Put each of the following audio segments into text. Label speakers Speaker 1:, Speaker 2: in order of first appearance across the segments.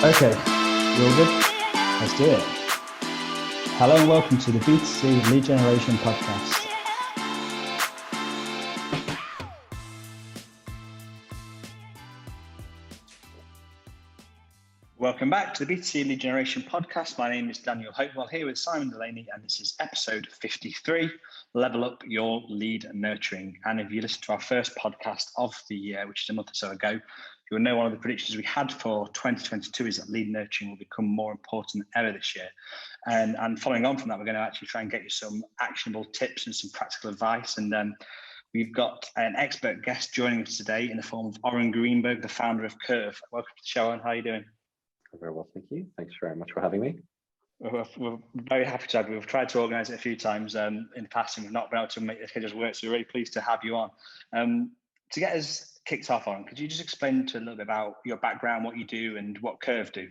Speaker 1: Okay, you all good? Let's do it. Hello and welcome to the B2C Lead Generation Podcast. Welcome back to the B2C Lead Generation Podcast. My name is Daniel Hopewell here with Simon Delaney, and this is episode 53, Level Up Your Lead Nurturing. And if you listen to our first podcast of the year, which is a month or so ago, you will know one of the predictions we had for 2022 is that lead nurturing will become more important than ever this year. And following on from that, we're going to actually try and get you some actionable tips and some practical advice. And we've got an expert guest joining us today in the form of Oren Greenberg, the founder of Kurve. Welcome to the show, Oren. How are you doing?
Speaker 2: Very well, thank you. Thanks very much for having me.
Speaker 1: We're very happy to have you. We've tried to organise it a few times in the past and we've not been able to make the schedules work, so we're really pleased to have you on. To get us kicked off on, could you just explain to a little bit about your background, what you do and what Kurve do?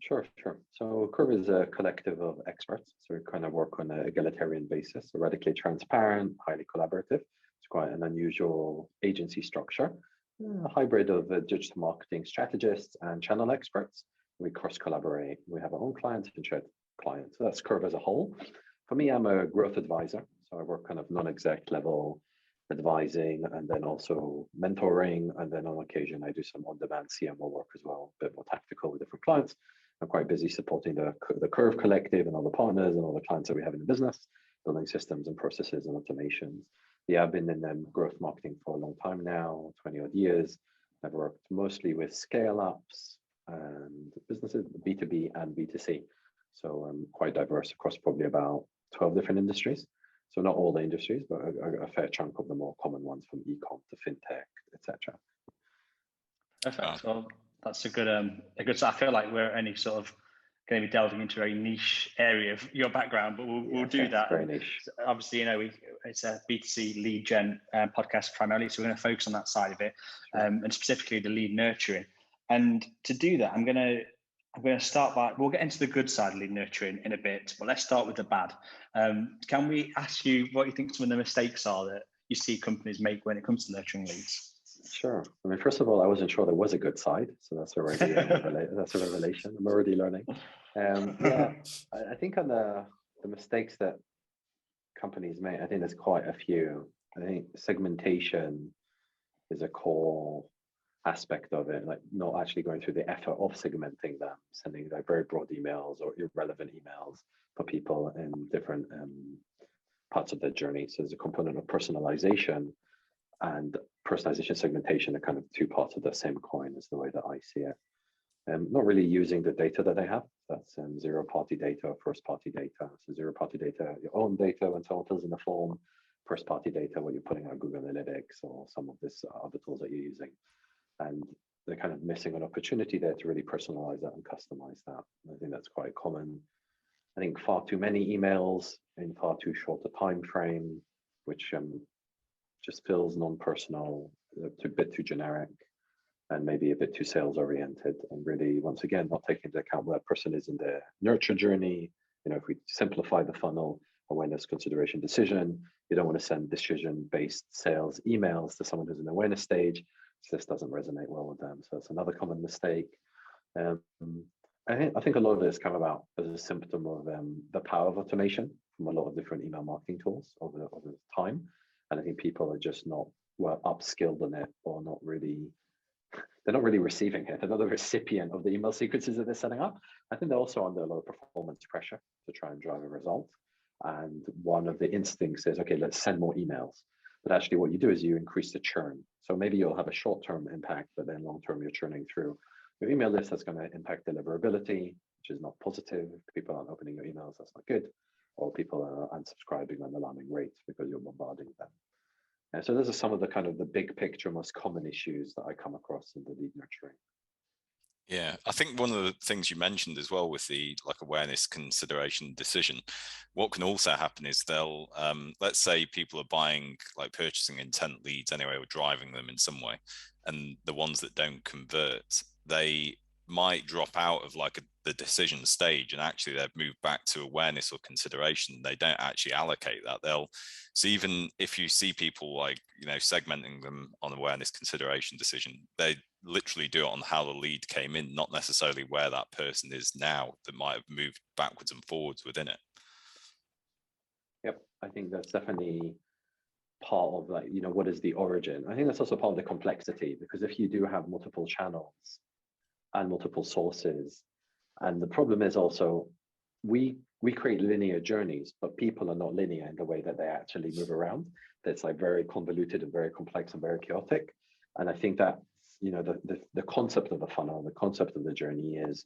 Speaker 2: Sure. So Kurve is a collective of experts. So we kind of work on an egalitarian basis, so radically transparent, highly collaborative. It's quite an unusual agency structure, a hybrid of digital marketing strategists and channel experts. We cross-collaborate. We have our own clients and shared clients. So that's Kurve as a whole. For me, I'm a growth advisor. So I work kind of non-exec level advising and then also mentoring. And then on occasion, I do some on-demand CMO work as well, a bit more tactical with different clients. I'm quite busy supporting the Kurve collective and all the partners and all the clients that we have in the business, building systems and processes and automations. Yeah, I've been in growth marketing for a long time now, 20 odd years. I've worked mostly with scale-ups and businesses, B2B and B2C. So I'm quite diverse across probably about 12 different industries. So not all the industries, but a fair chunk of the more common ones from e-com to fintech, etc.
Speaker 1: Perfect. Well, that's a good. I feel like we're only sort of going to be delving into a niche area of your background, but we'll do that.
Speaker 2: Very niche.
Speaker 1: Obviously, it's a B2C lead gen podcast primarily, so we're going to focus on that side of it, and specifically the lead nurturing. And to do that, I'm going to start by, we'll get into the good side of lead nurturing in a bit, but let's start with the bad. Can we ask you what you think some of the mistakes are that you see companies make when it comes to nurturing leads?
Speaker 2: Sure. I mean, first of all, I wasn't sure there was a good side, so that's already that's a revelation. I'm already learning. I think on the mistakes that companies make, I think there's quite a few. I think segmentation is a core aspect of it, like not actually going through the effort of segmenting them, sending like very broad emails or irrelevant emails for people in different parts of their journey. So there's a component of personalization, and personalization segmentation are kind of two parts of the same coin, is the way that I see it. Not really using the data that they have. That's zero-party data, first-party data. So zero-party data, your own data when someone fills in the form, first-party data, what you're putting on Google Analytics or some of this other tools that you're using. And they're kind of missing an opportunity there to really personalize that and customize that. And I think that's quite common. I think far too many emails in far too short a time frame, which just feels non-personal, a bit too generic, and maybe a bit too sales oriented, and really, once again, not taking into account where a person is in their nurture journey. If we simplify the funnel, awareness, consideration, decision, you don't want to send decision-based sales emails to someone who's in the awareness stage. So this doesn't resonate well with them. So it's another common mistake. I think a lot of this come about as a symptom of the power of automation from a lot of different email marketing tools over time. And I think people are just not upskilled in it, or they're not really receiving it. They're not the recipient of the email sequences that they're setting up. I think they're also under a lot of performance pressure to try and drive a result. And one of the instincts is, okay, let's send more emails. But actually what you do is you increase the churn. So maybe you'll have a short-term impact, but then long-term you're churning through your email list. That's going to impact deliverability, which is not positive. If people aren't opening your emails, that's not good. Or people are unsubscribing on alarming rates because you're bombarding them. And so those are some of the kind of the big picture, most common issues that I come across in the lead nurturing.
Speaker 3: Yeah, I think one of the things you mentioned as well with the awareness, consideration, decision, what can also happen is they'll, let's say people are buying purchasing intent leads anyway, or driving them in some way, and the ones that don't convert, they might drop out of the decision stage, and actually they've moved back to awareness or consideration. They don't actually allocate that. So even if you see people segmenting them on awareness, consideration, decision, they literally do it on how the lead came in, not necessarily where that person is now that might have moved backwards and forwards within it.
Speaker 2: Yep, I think that's definitely part of, like, you know, what is the origin. I think that's also part of the complexity, because if you do have multiple channels and multiple sources, and the problem is also we create linear journeys, but people are not linear in the way that they actually move around. That's like very convoluted and very complex and very chaotic. And I think that, you know, the concept of the funnel, the concept of the journey is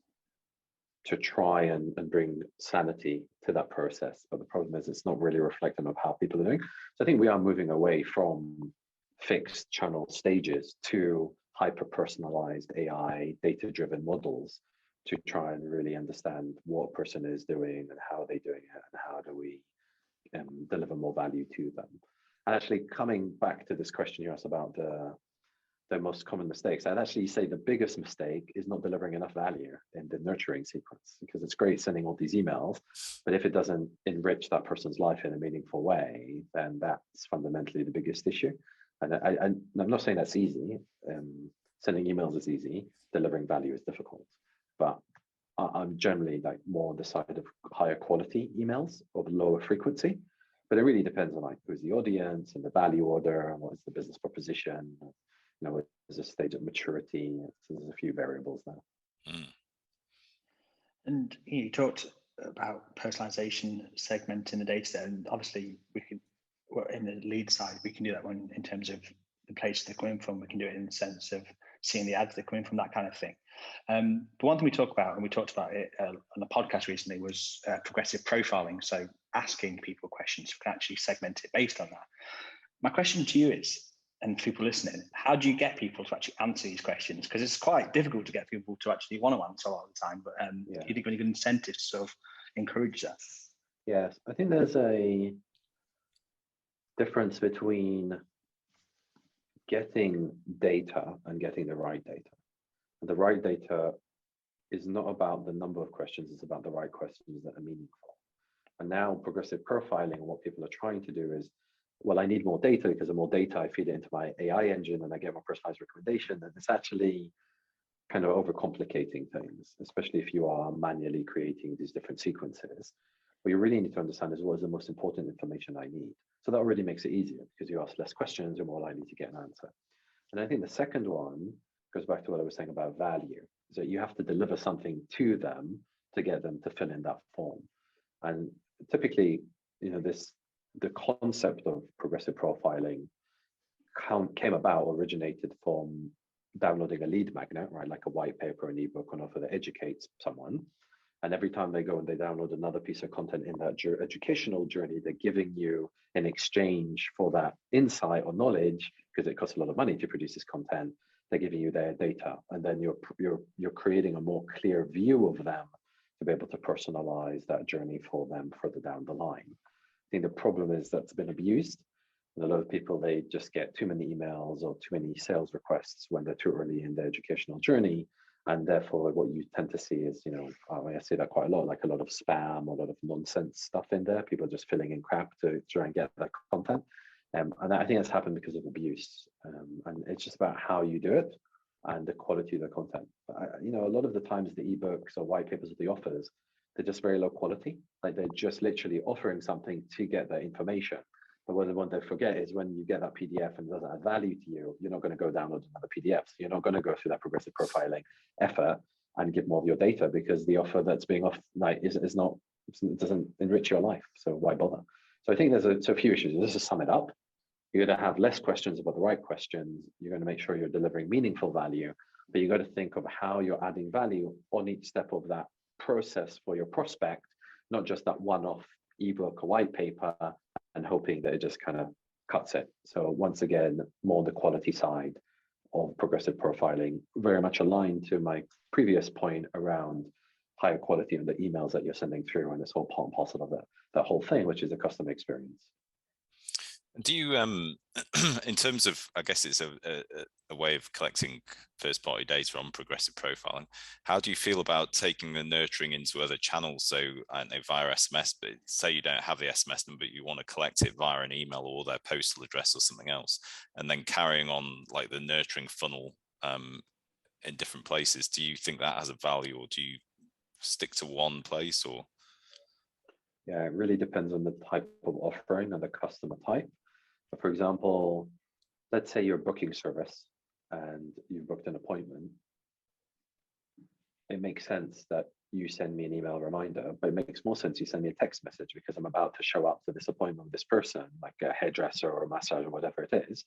Speaker 2: to try and bring sanity to that process. But the problem is it's not really reflective of how people are doing. So I think we are moving away from fixed channel stages to hyper-personalized AI data-driven models to try and really understand what a person is doing and how they're doing it and how do we deliver more value to them. And actually, coming back to this question you asked about the most common mistakes, I'd actually say the biggest mistake is not delivering enough value in the nurturing sequence, because it's great sending all these emails, but if it doesn't enrich that person's life in a meaningful way, then that's fundamentally the biggest issue. And I'm not saying that's easy. Sending emails is easy, delivering value is difficult. But I'm generally like more on the side of higher quality emails of lower frequency. But it really depends on like who's the audience and the value order and what is the business proposition. You know, what is the stage of maturity? So there's a few variables there.
Speaker 3: Mm.
Speaker 1: And you talked about personalization, segmenting the data there, and obviously we could, well, in the lead side, we can do that one in terms of the place they're coming from. We can do it in the sense of seeing the ads they're coming from, that kind of thing. But one thing we talk about, and we talked about it on a podcast recently, was progressive profiling. So asking people questions, we can actually segment it based on that. My question to you is, and for people listening, how do you get people to actually answer these questions? Because it's quite difficult to get people to actually want to answer a lot of the time, but do you think any good incentives to sort of encourage that?
Speaker 2: Yes, I think there's a difference between getting data and getting the right data. And the right data is not about the number of questions, it's about the right questions that are meaningful. And now progressive profiling, what people are trying to do is, well, I need more data, because the more data I feed it into my AI engine and I get more personalized recommendation, and it's actually kind of overcomplicating things, especially if you are manually creating these different sequences. What you really need to understand is what is the most important information I need. So that already makes it easier, because you ask less questions, you're more likely to get an answer. And I think the second one goes back to what I was saying about value, is that you have to deliver something to them to get them to fill in that form. And typically, you know, the concept of progressive profiling came about, originated from downloading a lead magnet, right? Like a white paper, an ebook, an offer that educates someone. And every time they go and they download another piece of content in that educational journey, they're giving you in exchange for that insight or knowledge, because it costs a lot of money to produce this content, they're giving you their data. And then you're creating a more clear view of them to be able to personalize that journey for them further down the line. I think the problem is that's been abused. And a lot of people, they just get too many emails or too many sales requests when they're too early in their educational journey. And therefore, what you tend to see is, you know, I see that quite a lot, like a lot of spam, a lot of nonsense stuff in there. People are just filling in crap to try and get that content. And I think that's happened because of abuse. And it's just about how you do it and the quality of the content. You know, a lot of the times the ebooks or white papers or the offers, they're just very low quality. Like they're just literally offering something to get that information. But what they forget is when you get that PDF and it doesn't add value to you, you're not going to go download another PDF. So you're not going to go through that progressive profiling effort and give more of your data, because the offer that's being offered is not, it doesn't enrich your life. So why bother? So I think there's a few issues. Just to sum it up, you're going to have less questions about the right questions. You're going to make sure you're delivering meaningful value, but you got to think of how you're adding value on each step of that process for your prospect, not just that one-off ebook or white paper and hoping that it just kind of cuts it. So once again, more the quality side of progressive profiling, very much aligned to my previous point around higher quality on the emails that you're sending through, and this whole part and parcel of that whole thing, which is the customer experience.
Speaker 3: Do you, in terms of, I guess it's a way of collecting first-party data on progressive profiling, how do you feel about taking the nurturing into other channels? So I don't know, via SMS, but say you don't have the SMS number, you want to collect it via an email or their postal address or something else, and then carrying on like the nurturing funnel in different places. Do you think that has a value, or do you stick to one place? Or
Speaker 2: Yeah, it really depends on the type of offering and the customer type. For example, let's say you're a booking service and you've booked an appointment. It makes sense that you send me an email reminder, but it makes more sense you send me a text message because I'm about to show up to this appointment with this person, like a hairdresser or a massage or whatever it is.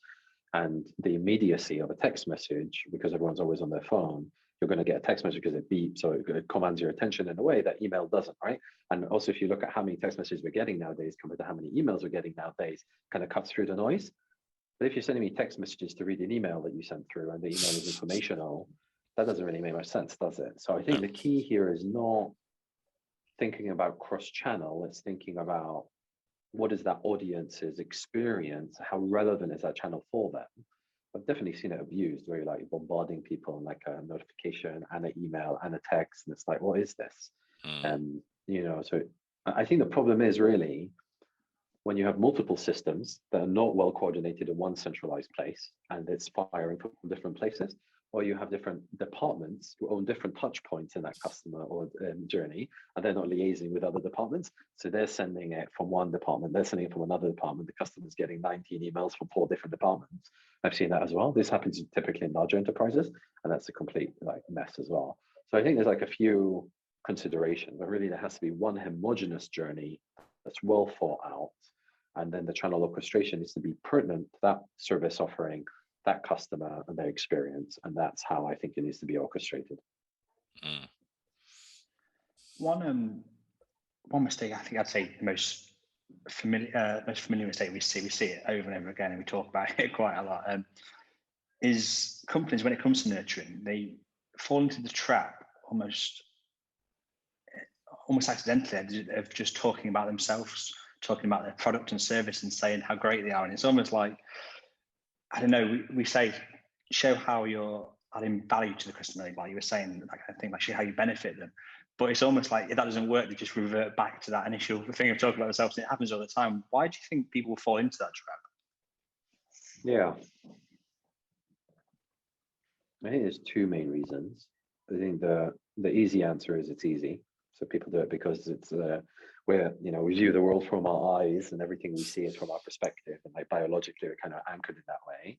Speaker 2: And the immediacy of a text message, because everyone's always on their phone, you're going to get a text message because it beeps, so it commands your attention in a way that email doesn't, right? And also, if you look at how many text messages we're getting nowadays compared to how many emails we're getting nowadays, kind of cuts through the noise. But if you're sending me text messages to read an email that you sent through and the email is informational, that doesn't really make much sense, does it? So I think the key here is not thinking about cross-channel, it's thinking about what is that audience's experience, how relevant is that channel for them. I've definitely seen it abused, where you're like bombarding people on like a notification and an email and a text, and it's like, what is this? So I think the problem is really when you have multiple systems that are not well coordinated in one centralized place and it's firing from different places, or you have different departments who own different touch points in that customer or journey, and they're not liaising with other departments. So they're sending it from one department, they're sending it from another department. The customer's getting 19 emails from 4 different departments. I've seen that as well. This happens typically in larger enterprises, and that's a complete mess as well. So I think there's a few considerations, but really there has to be one homogeneous journey that's well thought out. And then the channel orchestration needs to be pertinent to that service offering, that customer and their experience. And that's how I think it needs to be orchestrated.
Speaker 1: One mistake, I think I'd say the most familiar mistake we see it over and over again, and we talk about it quite a lot, is companies, when it comes to nurturing, they fall into the trap almost accidentally of just talking about themselves, talking about their product and service and saying how great they are. And it's almost like, I don't know, we say, show how you're adding value to the customer, like you were saying, that kind of thing, like show how you benefit them. But it's almost like if that doesn't work, they just revert back to that initial thing of talking about themselves. And it happens all the time. Why do you think people fall into that trap?
Speaker 2: Yeah. I think there's 2 main reasons. I think the easy answer is it's easy. So people do it because it's we view the world from our eyes and everything we see is from our perspective, and biologically we're kind of anchored in that way.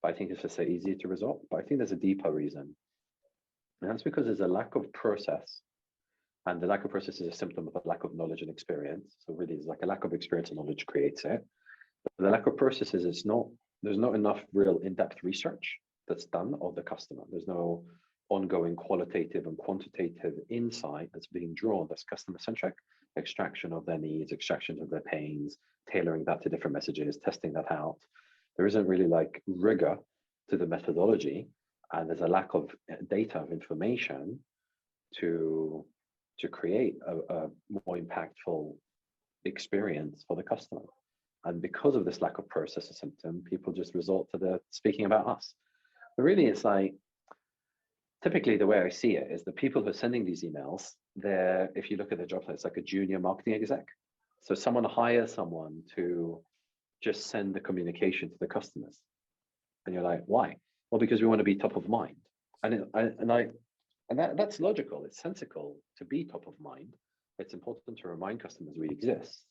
Speaker 2: But I think it's just easier to resolve. But I think there's a deeper reason. And that's because there's a lack of process. And the lack of process is a symptom of a lack of knowledge and experience. So really it's a lack of experience and knowledge creates it. But the lack of process is there's not enough real in-depth research that's done of the customer. There's no ongoing qualitative and quantitative insight that's being drawn that's customer-centric, extraction of their needs, extraction of their pains, tailoring that to different messages, testing that out. There isn't really rigor to the methodology, and there's a lack of data, of information to create a more impactful experience for the customer. And because of this lack of process or symptom, people just resort to the speaking about us. But really it's typically the way I see it is the people who are sending these emails, if you look at the job title, it's like a junior marketing exec. So someone hires someone to just send the communication to the customers. And you're like, why? Well, because we want to be top of mind. And that's logical. It's sensical to be top of mind. It's important to remind customers we exist.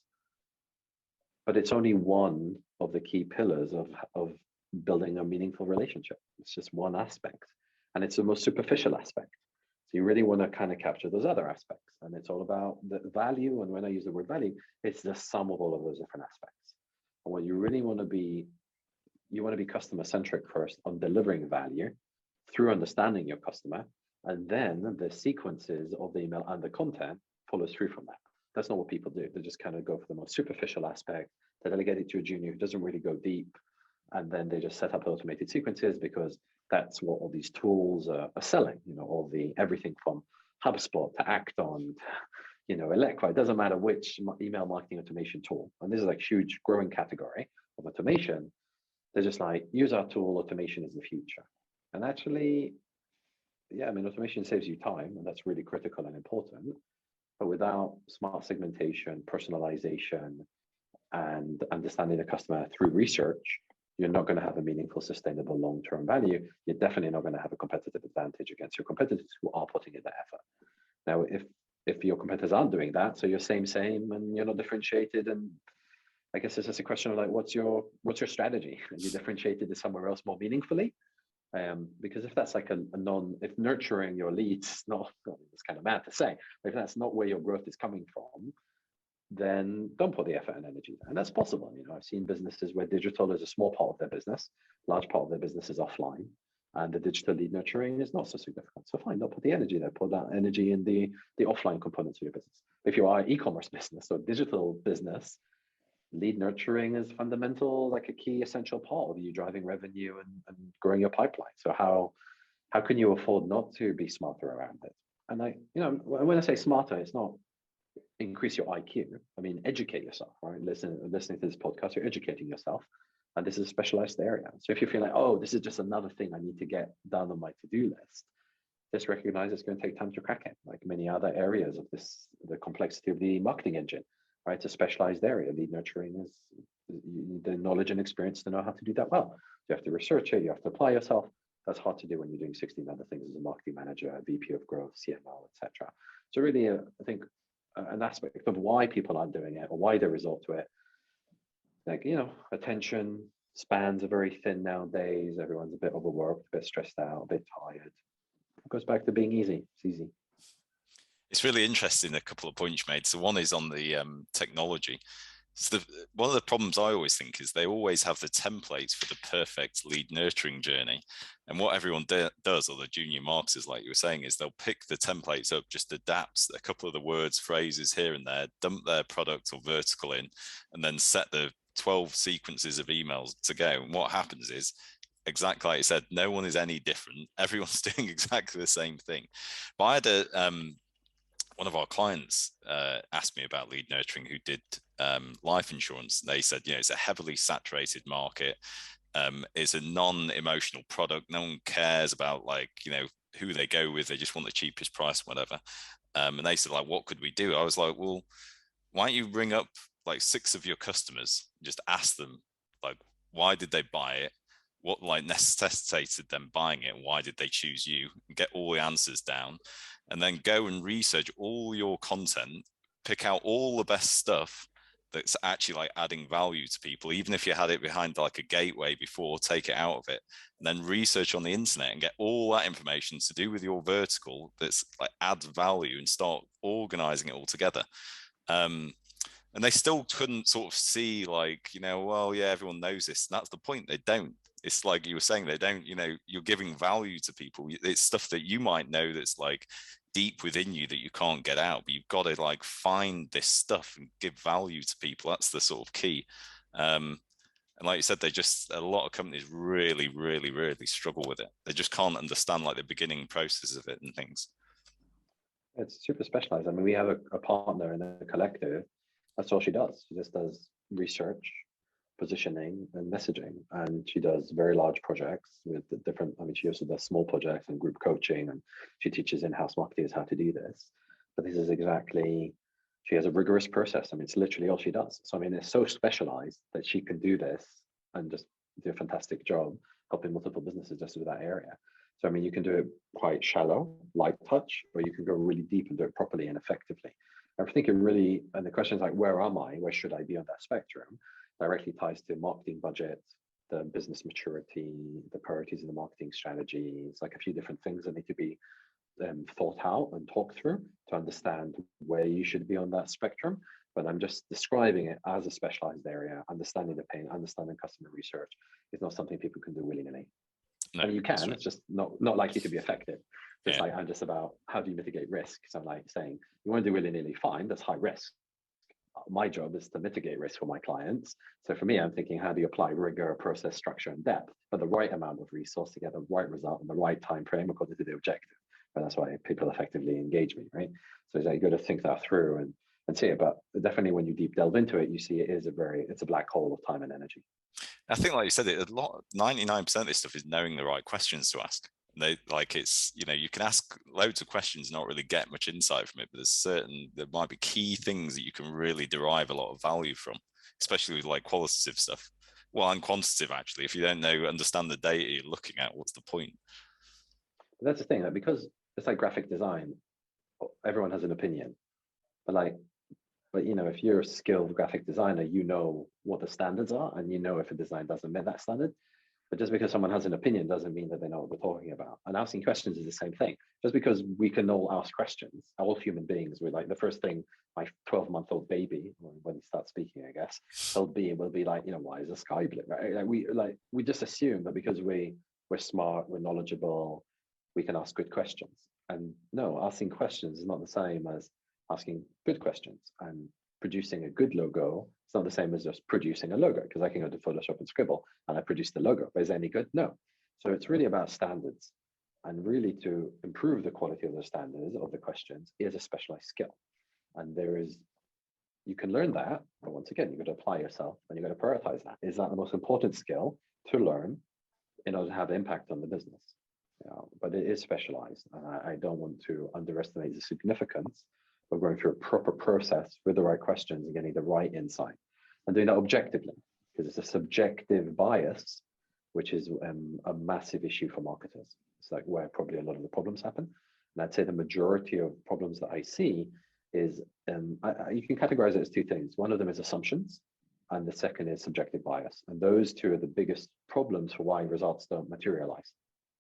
Speaker 2: But it's only one of the key pillars of building a meaningful relationship. It's just one aspect. And it's the most superficial aspect. So you really want to kind of capture those other aspects. And it's all about the value. And when I use the word value, it's the sum of all of those different aspects. And what you really want to be, you want to be customer centric first on delivering value through understanding your customer. And then the sequences of the email and the content follows through from that. That's not what people do. They just kind of go for the most superficial aspect. They delegate it to a junior who doesn't really go deep. And then they just set up automated sequences because that's what all these tools are selling. Everything from HubSpot to Acton, Electra. It doesn't matter which email marketing automation tool. And this is huge growing category of automation. They're just use our tool. Automation is the future. And actually, automation saves you time, and that's really critical and important. But without smart segmentation, personalization, and understanding the customer through research, you're not going to have a meaningful, sustainable, long-term value. You're definitely not going to have a competitive advantage against your competitors who are putting in the effort. Now, if your competitors aren't doing that, so you're same, and you're not differentiated, and I guess it's just a question of like, what's your strategy? Are you differentiated somewhere else more meaningfully? Because if that's like if nurturing your leads, it's kind of mad to say, but if that's not where your growth is coming from, then don't put the effort and energy there. And that's possible. I've seen businesses where digital is a small part of their business, large part of their business is offline, and the digital lead nurturing is not so significant. So fine, don't put the energy there. Put that energy in the offline components of your business. If you are an e-commerce business or digital business, lead nurturing is fundamental, like a key essential part of you driving revenue and growing your pipeline. So how can you afford not to be smarter around it? And when I say smarter, it's not increase your IQ. I mean, educate yourself, right? Listening to this podcast, you're educating yourself. And this is a specialized area. So if you feel like, oh, this is just another thing I need to get done on my to-do list, just recognize it's going to take time to crack it, like many other areas of the complexity of the marketing engine, right? It's a specialized area. Lead nurturing is you need the knowledge and experience to know how to do that well. You have to research it, you have to apply yourself. That's hard to do when you're doing 16 other things as a marketing manager, a VP of growth, CMO, etc. So really, I think an aspect of why people aren't doing it or why they resort to it, like, attention spans are very thin nowadays. Everyone's a bit overworked, a bit stressed out, a bit tired. It goes back to being easy. It's easy.
Speaker 3: It's really interesting, a couple of points you made. So one is on the technology. So one of the problems I always think is they always have the templates for the perfect lead nurturing journey. And what everyone does, or the junior marketers, like you were saying, is they'll pick the templates up, just adapt a couple of the words, phrases here and there, dump their product or vertical in, and then set the 12 sequences of emails to go. And what happens is, exactly like you said, no one is any different. Everyone's doing exactly the same thing. But I had one of our clients asked me about lead nurturing who did life insurance. They said, it's a heavily saturated market. It's a non-emotional product. No one cares about who they go with. They just want the cheapest price, whatever. And they said, what could we do? I was like, well, why don't you ring up 6 of your customers, just ask them, why did they buy it? What necessitated them buying it? Why did they choose you? And get all the answers down, and then go and research all your content, pick out all the best stuff that's actually adding value to people. Even if you had it behind a gateway before, take it out of it, and then research on the internet and get all that information to do with your vertical that's adds value, and start organizing it all together. And they still couldn't sort of see well, yeah, everyone knows this. And that's the point. They don't. It's like you were saying, they don't, you're giving value to people. It's stuff that you might know that's deep within you that you can't get out, but you've got to find this stuff and give value to people. That's the sort of key. And like you said, a lot of companies really, really, really struggle with it. They just can't understand the beginning process of it and things.
Speaker 2: It's super specialized. I mean, we have a partner in a collective. That's all she does. She just does research, positioning, and messaging. And she does very large projects with different, she also does small projects and group coaching, and she teaches in-house marketers how to do this. But this is exactly, she has a rigorous process. It's literally all she does. So, it's so specialized that she can do this and just do a fantastic job helping multiple businesses just with that area. So, you can do it quite shallow, light touch, or you can go really deep and do it properly and effectively. I think it really, and the question is where am I? Where should I be on that spectrum? Directly ties to marketing budget, the business maturity, the priorities in the marketing strategy. It's a few different things that need to be thought out and talked through to understand where you should be on that spectrum. But I'm just describing it as a specialized area. Understanding the pain, understanding customer research is not something people can do willy-nilly. No, you can, right. It's just not likely to be effective. It's I'm just about how do you mitigate risk. So I'm saying, you want to do willy-nilly, fine, that's high risk. My job is to mitigate risk for my clients. So for me, I'm thinking, how do you apply rigor, process, structure, and depth for the right amount of resource to get the right result in the right time frame according to the objective? And that's why people effectively engage me, right? So you got to think that through and see it. But definitely when you deep delve into it, you see it's a black hole of time and energy.
Speaker 3: I think, like you said, 99% of this stuff is knowing the right questions to ask. It's, you can ask loads of questions and not really get much insight from it, but there might be key things that you can really derive a lot of value from, especially with qualitative stuff. Well, and quantitative, actually. If you don't understand the data you're looking at, what's the point?
Speaker 2: But that's the thing, that because it's like graphic design, everyone has an opinion. But if you're a skilled graphic designer, you know what the standards are, and you know if a design doesn't meet that standard. But just because someone has an opinion doesn't mean that they know what they're talking about. And asking questions is the same thing. Just because we can all ask questions, all human beings, we're like, the first thing my 12-month-old baby, when he starts speaking, I guess, will be like, why is the sky blue? Right? We just assume that because we're smart, we're knowledgeable, we can ask good questions. And no, asking questions is not the same as asking good questions. And producing a good logo, it's not the same as just producing a logo, because I can go to Photoshop and scribble and I produce the logo. But is it any good? No. So it's really about standards. And really, to improve the quality of the standards of the questions is a specialized skill. And you can learn that, but once again, you've got to apply yourself and you've got to prioritize that. Is that the most important skill to learn in order to have impact on the business? But it is specialized, and I don't want to underestimate the significance of going through a proper process with the right questions and getting the right insight, and doing that objectively, because it's a subjective bias, which is a massive issue for marketers. It's like where probably a lot of the problems happen. And I'd say the majority of problems that I see is, you can categorize it as two things. One of them is assumptions, and the second is subjective bias. And those two are the biggest problems for why results don't materialize.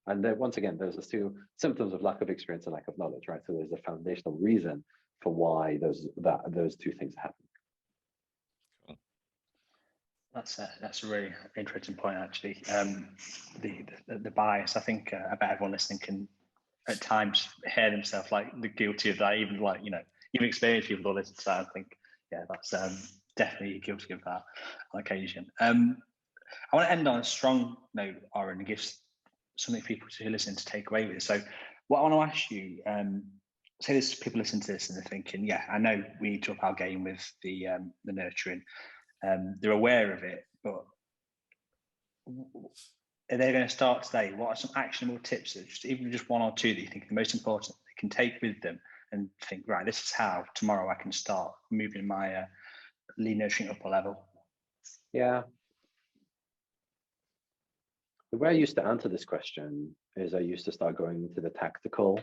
Speaker 2: And then once again, there's two symptoms of lack of experience and lack of knowledge, right? So there's a foundational reason for why those two things happen.
Speaker 3: Cool.
Speaker 1: That's a really interesting point, actually. The bias. I think I bet everyone listening can at times hear themselves like the guilty of that. Even you've experienced people listen to that. I think that's definitely guilty of that on occasion. I want to end on a strong note, Oren, and give something for people to listen to take away with it. So what I want to ask you, say there's people listening to this and they're thinking, I know we need to up our game with the nurturing. They're aware of it, but are they going to start today? What are some actionable tips, even just one or two that you think are the most important they can take with them and think, right, this is how tomorrow I can start moving my lead nurturing up a level?
Speaker 2: Yeah. The way I used to answer this question is I used to start going into the tactical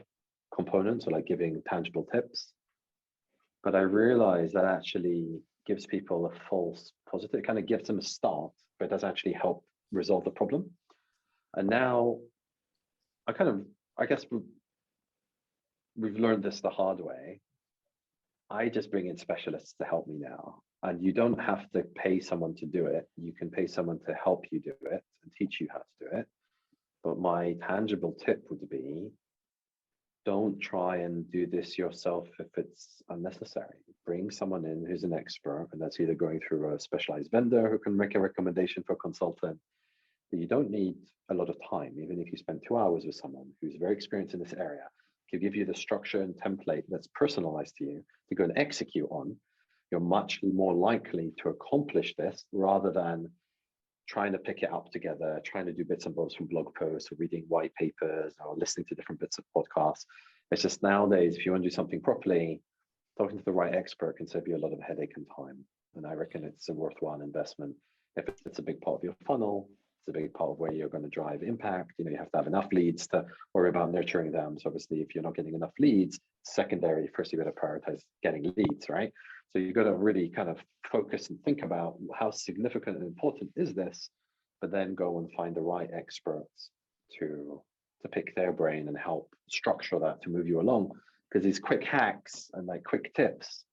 Speaker 2: components, or like giving tangible tips. But I realized that actually gives people a false positive. It kind of gives them a start, but it doesn't actually help resolve the problem. And now I guess we've learned this the hard way. I just bring in specialists to help me now. And you don't have to pay someone to do it. You can pay someone to help you do it and teach you how to do it. But my tangible tip would be, don't try and do this yourself if it's unnecessary. Bring someone in who's an expert, and that's either going through a specialized vendor who can make a recommendation for a consultant. But you don't need a lot of time. Even if you spend 2 hours with someone who's very experienced in this area, can give you the structure and template that's personalized to you to go and execute on, you're much more likely to accomplish this rather than trying to pick it up together, trying to do bits and bobs from blog posts or reading white papers or listening to different bits of podcasts. It's just nowadays, if you want to do something properly, talking to the right expert can save you a lot of headache and time. And I reckon it's a worthwhile investment. If it's a big part of your funnel, it's a big part of where you're going to drive impact. You have to have enough leads to worry about nurturing them. So obviously, if you're not getting enough leads, secondary, first you got to prioritize getting leads, right? So you've got to really kind of focus and think about how significant and important is this, but then go and find the right experts to pick their brain and help structure that to move you along. Because these quick hacks and like quick tips,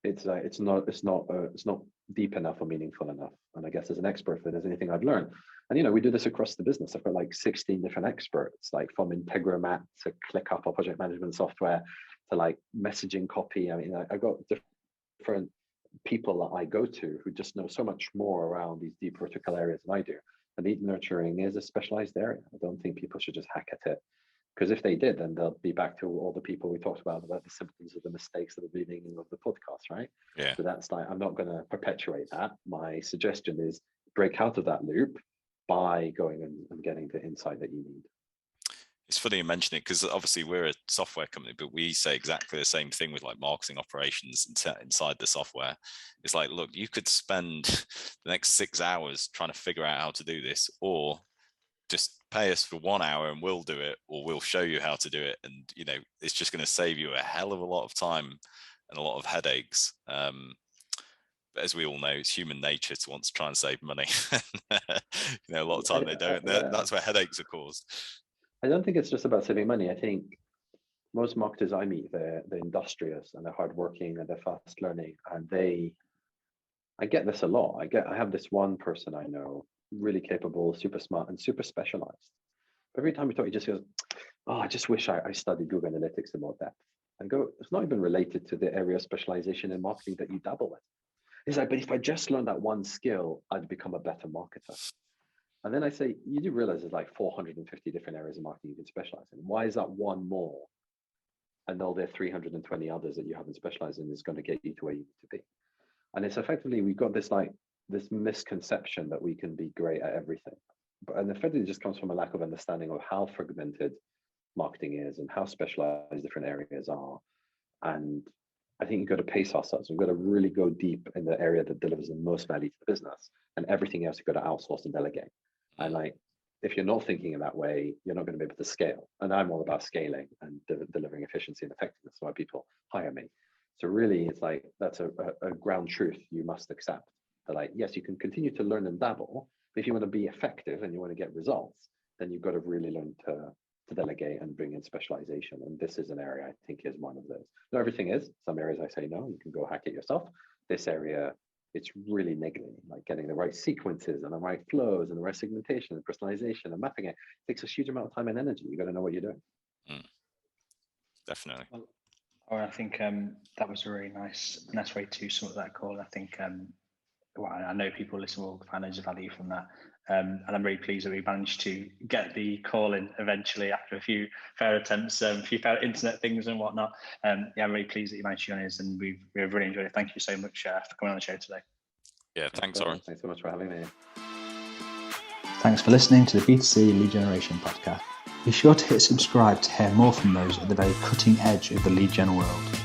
Speaker 2: it's not deep enough or meaningful enough. And I guess as an expert, if there's anything I've learned, and we do this across the business. I've got like 16 different experts, like from Integromat to ClickUp or project management software to like messaging copy. I've got different people that I go to who just know so much more around these deep vertical areas than I do. And lead nurturing is a specialized area. I don't think people should just hack at it, because if they did, then they'll be back to all the people we talked about the symptoms of the mistakes at the beginning of the podcast, right?
Speaker 3: Yeah.
Speaker 2: So that's like, I'm not going to perpetuate that. My suggestion is break out of that loop by going and getting the insight that you need.
Speaker 3: It's funny you mention it, because obviously we're a software company, but we say exactly the same thing with like marketing operations inside the software. It's like, look, you could spend the next 6 hours trying to figure out how to do this, or just pay us for 1 hour and we'll do it, or we'll show you how to do it. And, you know, it's just going to save you a hell of a lot of time and a lot of headaches. But as we all know, it's human nature to want to try and save money. You know, a lot of time they don't. That's where headaches are caused.
Speaker 2: I don't think it's just about saving money. I think most marketers I meet, they're industrious and they're hardworking and they're fast learning. And I get this a lot. I have this one person I know, really capable, super smart, and super specialized. Every time we talk, he just goes, "Oh, I just wish I studied Google Analytics in more depth." I go, "It's not even related to the area of specialization in marketing that you dabble with." He's like, "But if I just learned that one skill, I'd become a better marketer." And then I say, "You do realize there's like 450 different areas of marketing you can specialize in. Why is that one more? And all there are 320 others that you haven't specialized in is going to get you to where you need to be." And it's effectively, we've got this misconception that we can be great at everything. And effectively, it just comes from a lack of understanding of how fragmented marketing is and how specialized different areas are. And I think you've got to pace ourselves. We've got to really go deep in the area that delivers the most value to the business, and everything else you've got to outsource and delegate. And like, if you're not thinking in that way, you're not going to be able to scale. And I'm all about scaling and delivering efficiency and effectiveness. That's why people hire me. So really, it's like, that's a ground truth you must accept. That like, yes, you can continue to learn and dabble, but if you want to be effective and you want to get results, then you've got to really learn to delegate and bring in specialization. And this is an area I think is one of those. Not everything is. Some areas I say, no, you can go hack it yourself. This area, it's really niggling, like getting the right sequences and the right flows and the right segmentation and personalization and mapping it takes a huge amount of time and energy. You got to know what you're doing.
Speaker 3: Definitely.
Speaker 1: Well, I think that was a really nice way to sum up that call. I think well, I know people listen will find loads of value from that. And I'm really pleased that we managed to get the call in eventually after a few fair attempts, a few fair internet things and whatnot. Yeah, I'm really pleased that you managed to join us, and we've really enjoyed it. Thank you so much for coming on the show today.
Speaker 3: Yeah, thanks, Oren.
Speaker 2: Thanks so much for having me.
Speaker 1: Thanks for listening to the B2C Lead Generation podcast. Be sure to hit subscribe to hear more from those at the very cutting edge of the lead gen world.